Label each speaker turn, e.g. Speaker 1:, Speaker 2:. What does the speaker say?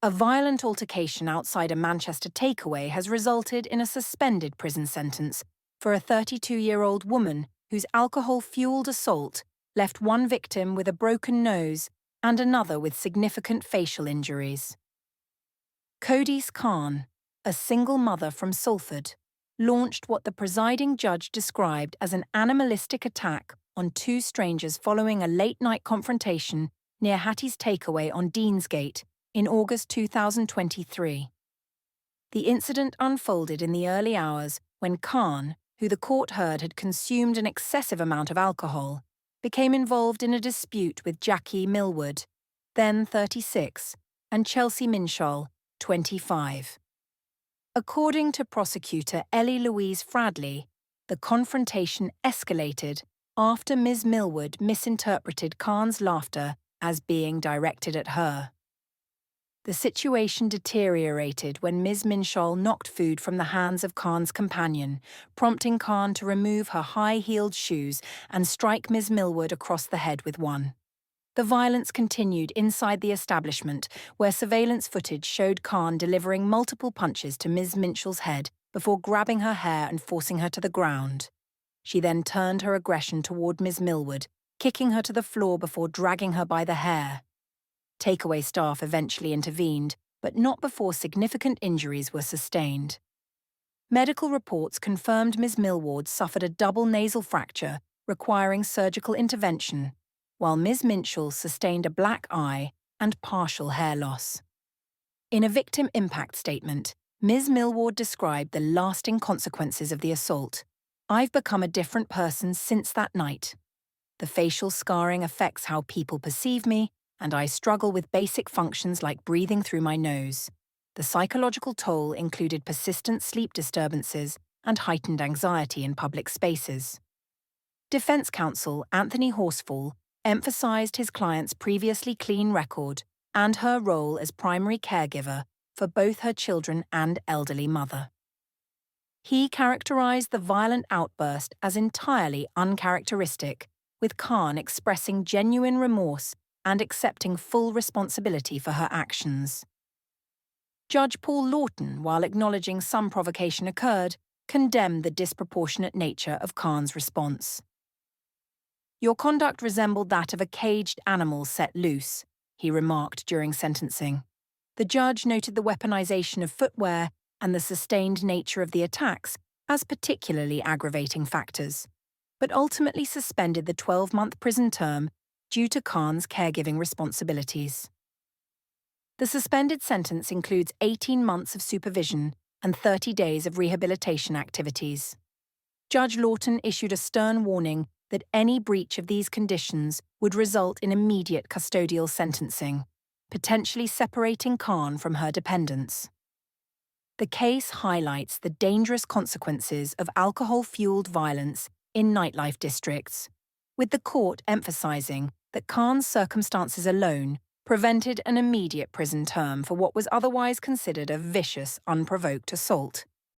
Speaker 1: A violent altercation outside a Manchester takeaway has resulted in a suspended prison sentence for a 32-year-old woman whose alcohol-fueled assault left one victim with a broken nose and another with significant facial injuries. Codice Khan, a single mother from Salford, launched what the presiding judge described as an animalistic attack on two strangers following a late-night confrontation near Hattie's Takeaway on Deansgate in August 2023. The incident unfolded in the early hours when Khan, who the court heard had consumed an excessive amount of alcohol, became involved in a dispute with Jackie Millwood, then 36, and Chelsea Minshall, 25. According to prosecutor Ellie Louise Fradley, the confrontation escalated after Ms. Millwood misinterpreted Khan's laughter as being directed at her. The situation deteriorated when Ms. Minshall knocked food from the hands of Khan's companion, prompting Khan to remove her high-heeled shoes and strike Ms. Millwood across the head with one. The violence continued inside the establishment, where surveillance footage showed Khan delivering multiple punches to Ms. Minshall's head before grabbing her hair and forcing her to the ground. She then turned her aggression toward Ms. Millwood, kicking her to the floor before dragging her by the hair. Takeaway staff eventually intervened, but not before significant injuries were sustained. Medical reports confirmed Ms. Millward suffered a double nasal fracture requiring surgical intervention, while Ms. Minshall sustained a black eye and partial hair loss. In a victim impact statement, Ms. Millward described the lasting consequences of the assault. "I've become a different person since that night. The facial scarring affects how people perceive me, and I struggle with basic functions like breathing through my nose. The psychological toll included persistent sleep disturbances and heightened anxiety in public spaces." Defense counsel Anthony Horsfall emphasized his client's previously clean record and her role as primary caregiver for both her children and elderly mother. He characterized the violent outburst as entirely uncharacteristic, with Khan expressing genuine remorse and accepting full responsibility for her actions. Judge Paul Lawton, while acknowledging some provocation occurred, condemned the disproportionate nature of Khan's response. "Your conduct resembled that of a caged animal set loose," he remarked during sentencing. The judge noted the weaponization of footwear and the sustained nature of the attacks as particularly aggravating factors, but ultimately suspended the 12-month prison term due to Khan's caregiving responsibilities. The suspended sentence includes 18 months of supervision and 30 days of rehabilitation activities. Judge Lawton issued a stern warning that any breach of these conditions would result in immediate custodial sentencing, potentially separating Khan from her dependents. The case highlights the dangerous consequences of alcohol-fueled violence in nightlife districts, with the court emphasizing that Khan's circumstances alone prevented an immediate prison term for what was otherwise considered a vicious, unprovoked assault.